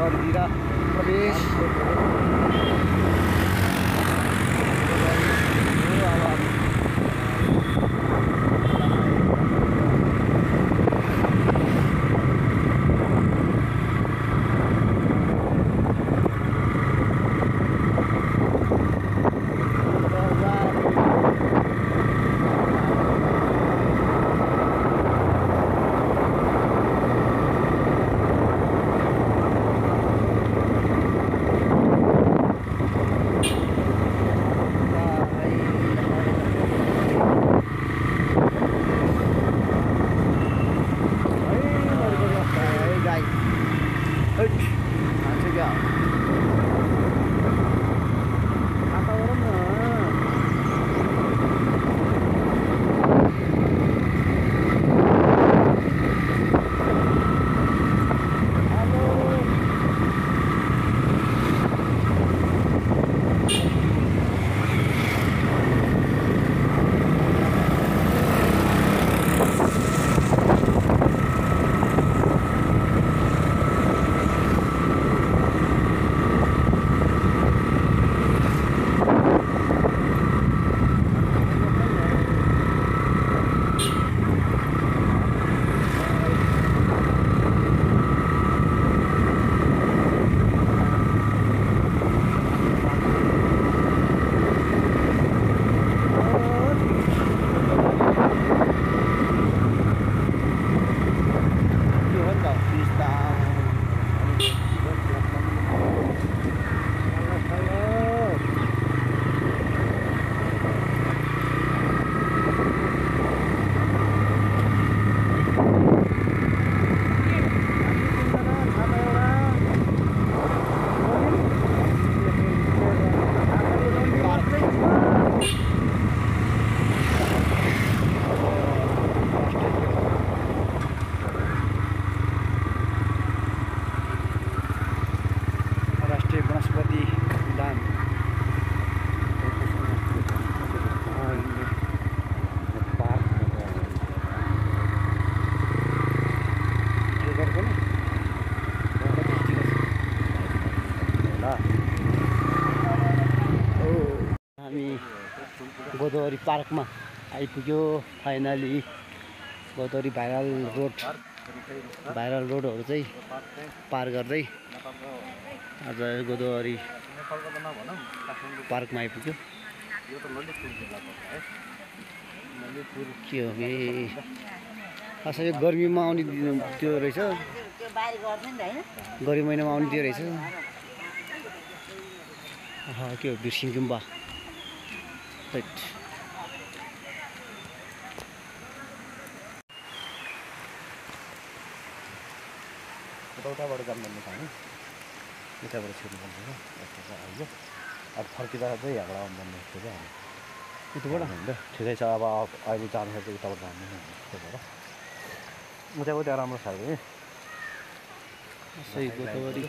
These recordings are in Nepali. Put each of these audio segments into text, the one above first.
गोदावरीतिर प्रवेश गोदावरी पार्कमा आइपुग्यो फाइनली। गोदावरी भाइरल रोडहरू चाहिँ पार गर्दै आज गोदावरी पार्कमा आइपुग्यो। के हो कि खास यो गर्मीमा आउने त्यो रहेछ, गर्मी महिनामा आउने त्यो रहेछ। के हो बिर्सिङ गुम्बा उताबाट जानु भन्ने छ नि, यताबाट छिर्नु पर्दैन आइयो। अब फर्किँदा चाहिँ यहाँबाट आउनु भन्ने थियो क्या हामी, उताबाट हुन्छ ठिकै छ। अब अहिले जानु चाहिँ उताबाट जानु त्यही भएर उताको त्यहाँ राम्रो छ कि सही गोदावरी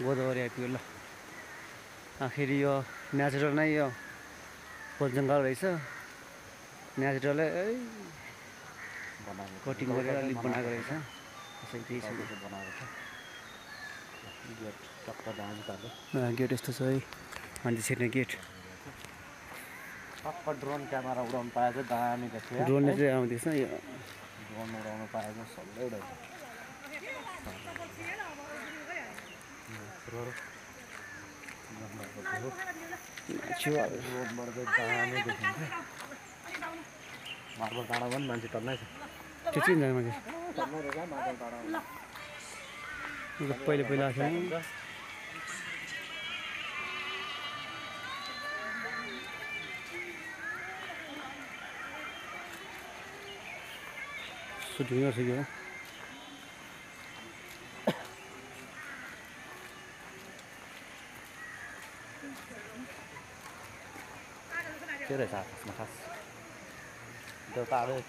गोदावरी आइपुग्यो ल। आखिर यो नेचुरल नै यो खोल जङ्गल रहेछ, नेचुरलै कटिङ गरेर अलिक बनाएको रहेछ। त्यसै केही छ बनाएको छ। गेट यस्तो छ है, मान्छे छिर्ने गेट। टक्क ड्रोन क्यामेरा उडाउनु पाएछ, दामी देखियो। ड्रोनले चाहिँ आउँदैछ, यो ड्रोन उडाउनु पाएछ सबै रहेछ। रोडबाट चाहिँ दामी देखिन्छ। मार्बल डाँडा पनि मान्छे टन्नै छ, त्यो चाहिँ मान्छे पहिला पहिला आएको थियो। सुटिङ गरिसक्यो। के रहेछ आकाशमा खास त्यो तारै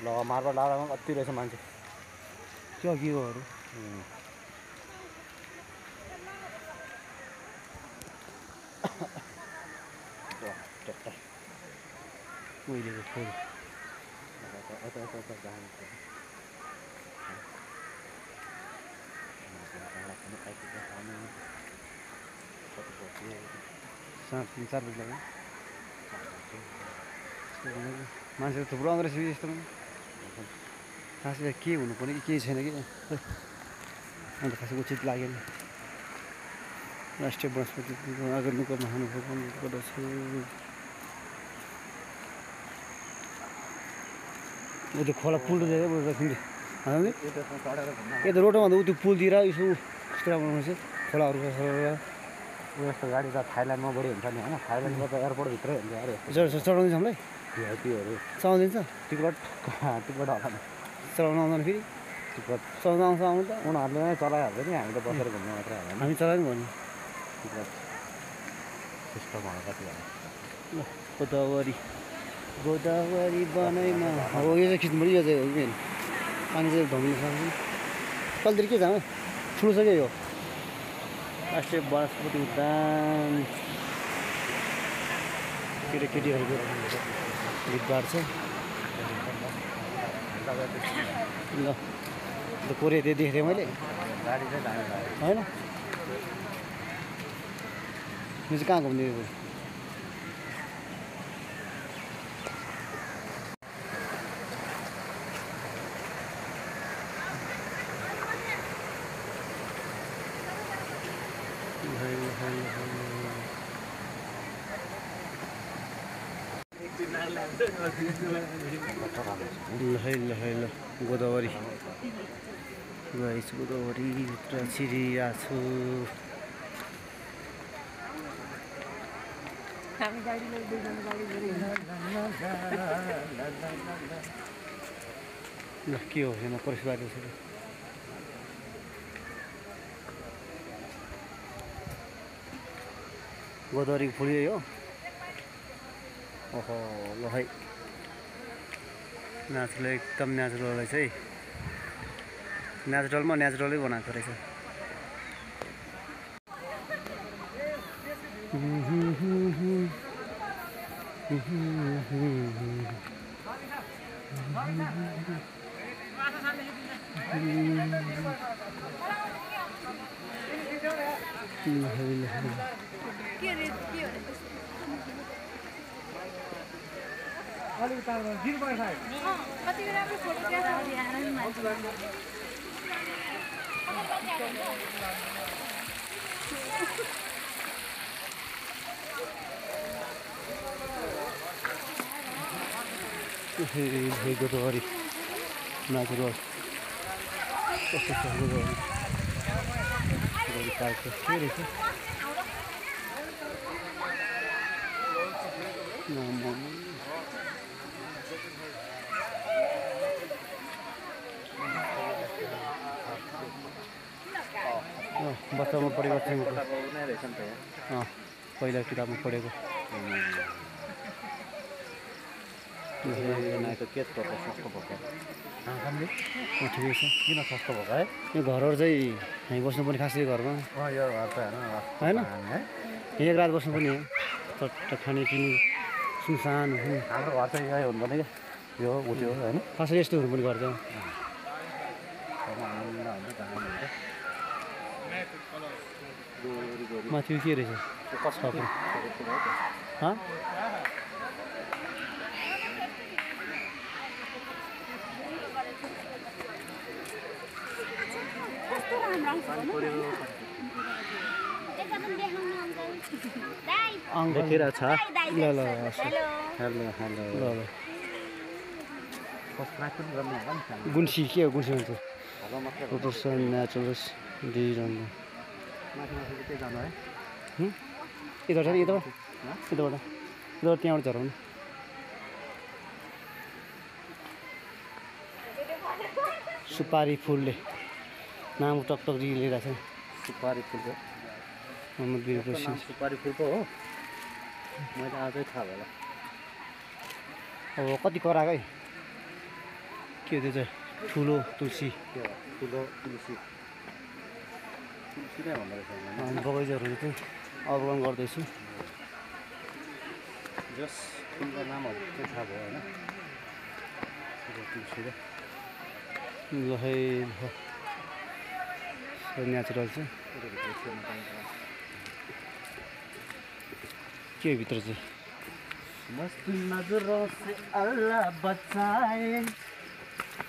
ल मार्बल डाँडामा कति रहेछ मान्छे, के अघिकोहरू। उहिलेको फुल साँझ 4 बजी लाग्यो मान्छेहरू थुप्रो आउँदो रहेछ यस्तोमा खासै के हुनुपर्ने कि केही छैन कि अन्त खासै उचित लागेन राष्ट्रिय वनस्पति आगर्नुको महानुभाव गर्दछु ऊ त्यो खोला पुल यता रोडमा ऊ त्यो पुलतिर यसो यस्तो राम्रो छ खोलाहरू यस्तो गाडी त थाइल्यान्डमा बढी हुन्छ नि होइन थाइल्यान्डमा त एयरपोर्टभित्रै हुन्छ अरे चढाउँदैछ हामीलाई भिआइपीहरू चलाउँदिन्छ टिकट होला चलाउनु आउँदैन फेरि टिकट चलाउनु आउँछ आउनु त उनीहरूले नै चलाइहाल्छ नि हामी त बसेर घुम्नु मात्रै हाल्छ हामी चलायो नि भन्नु टिकट सिस्टम होला कति होला गोदावरी बनाइमा हो यो चाहिँ खिच्नु पऱ्यो यो चाहिँ हो कि पानी चाहिँ धमिलो सक्छ कहिलेतिर के जानु ठुलो छ क्या यो राष्ट्रिय वनस्पति उद्यान केटाकेटीहरूको भिडभाड छ ल कोरिया त्यो देखेँ मैले गाडी चाहिँ दामी लाग्यो होइन यो चाहिँ कहाँ घुम्ने ल गोदावरी गाइस गोदावरी भित्र छिरिरहेको छु ल के हो हेर्न परिसबारी छ गोदावरी फुल यही हो ओहो ल है नेचुरल एकदम नेचुरल रहेछ है नेचुरलमा नेचुरलै बनाएको रहेछ कति राम्रो फोटोग्राफर गोदावरी नेचुरल कस्तो छ गोदावरी पार्क के रहेछ बच्चामा पढेको थिएँ पहिला किताबमा पढेको के सस्तो भएको ठिकै छ किन सस्तो भएको है यो घरहरू चाहिँ हामी बस्नु पनि खासै घरमा यो घर त होइन एक रात बस्नु पनि चट्ट खाने पिउने सुनसान हाम्रो घर चाहिँ यही हुनु पर्ने क्या यो उठ्यो होइन खासै यस्तो हुनु पनि घर चाहिँ माथि के रहेछ देखिरहेको छ ल ल हेलो हेलो ल ल गुन्सी के हो गुन्सी भन्छ प्रोफेसन नेचुरल्स दिइरहनु यताबाट त्यहाँबाट झराउनु सुपारी फुलले नाम टकटक लिइरहेको छ सुपारी फुलको सुपारी फुलको हो मैले आजै थाहा होला अब कति कराएको है के हो त्यो चाहिँ ठुलो तुलसी ठुलो तुलसी तुलसी नै भन्दो रहेछ बगैँचाहरू चाहिँ अवलोकन गर्दैछु जस फुलको नामहरू चाहिँ थाहा भयो होइन तुलसी ल है नेचुरल छ के भित्र चाहिँ मस्त नजरों से अल्लाह बचाए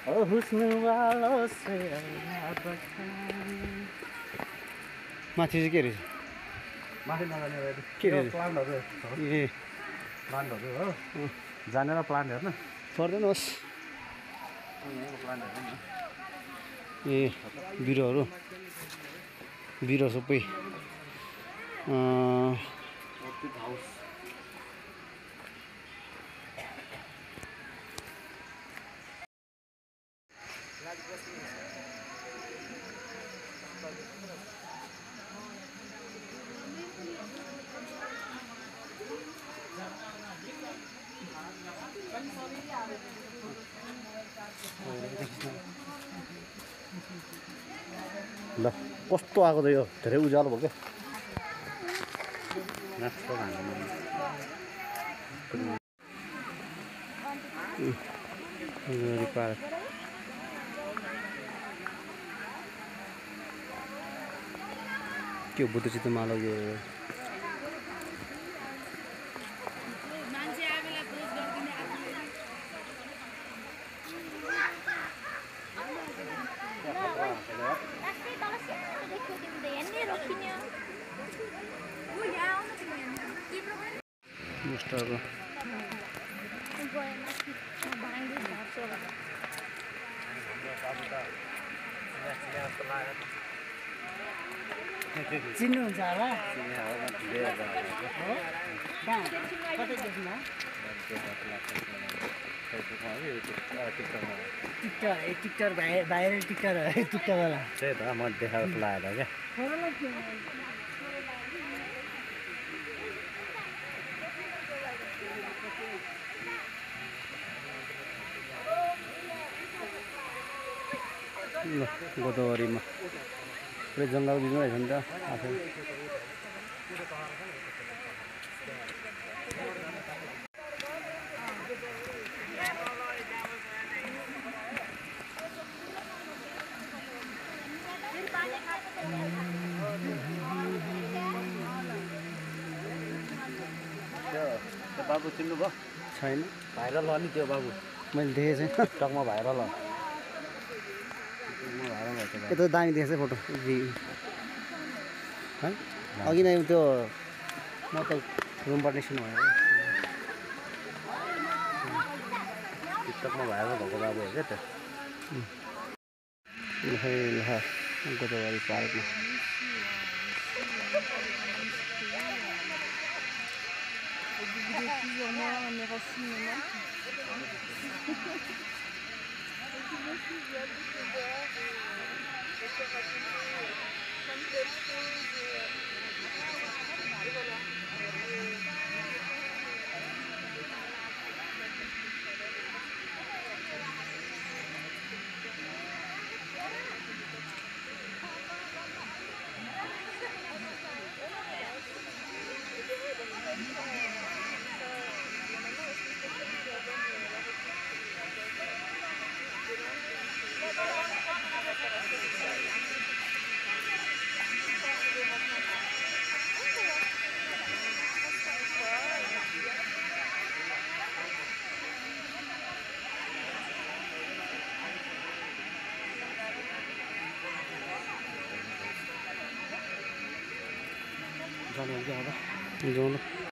ओ हुस्न वालों से अल्लाह बचाए माथि चाहिँ के रहेछ माथि नजाने के रहेछ प्लान्टहरू ए प्लान्टहरू हो जानेर प्लान्ट हेर्न पर्दैन होस् ए बिरुवाहरू बिरुवा सबै हाउस ल कस्तो आएको त यो धेरै उज्यालो भयो क्या पार्क के बुद्धचित्त माला यो चिन्नुहुन्छ होला टिकटर भाइरल टिकटर टिकटरवाला त्यही त म देखाएको लगाएर क्या ल गोदावरीमा पुरै जङ्गल बिचमा रहेछ नि त आफै त्यो बाबु चिन्नुभयो छैन भाइरल हो नि त्यो बाबु मैले देखेँ चाहिँ टकमा भाइरल हो यता दामी देखेछ फोटो है अघि नै त्यो म त रुमबाट निस्किनु भयो टिकटकमा भाइरल भएको बाबु हो क्या त्यो ल गोदावरी पार्कमा जानु क्या अब जाउँ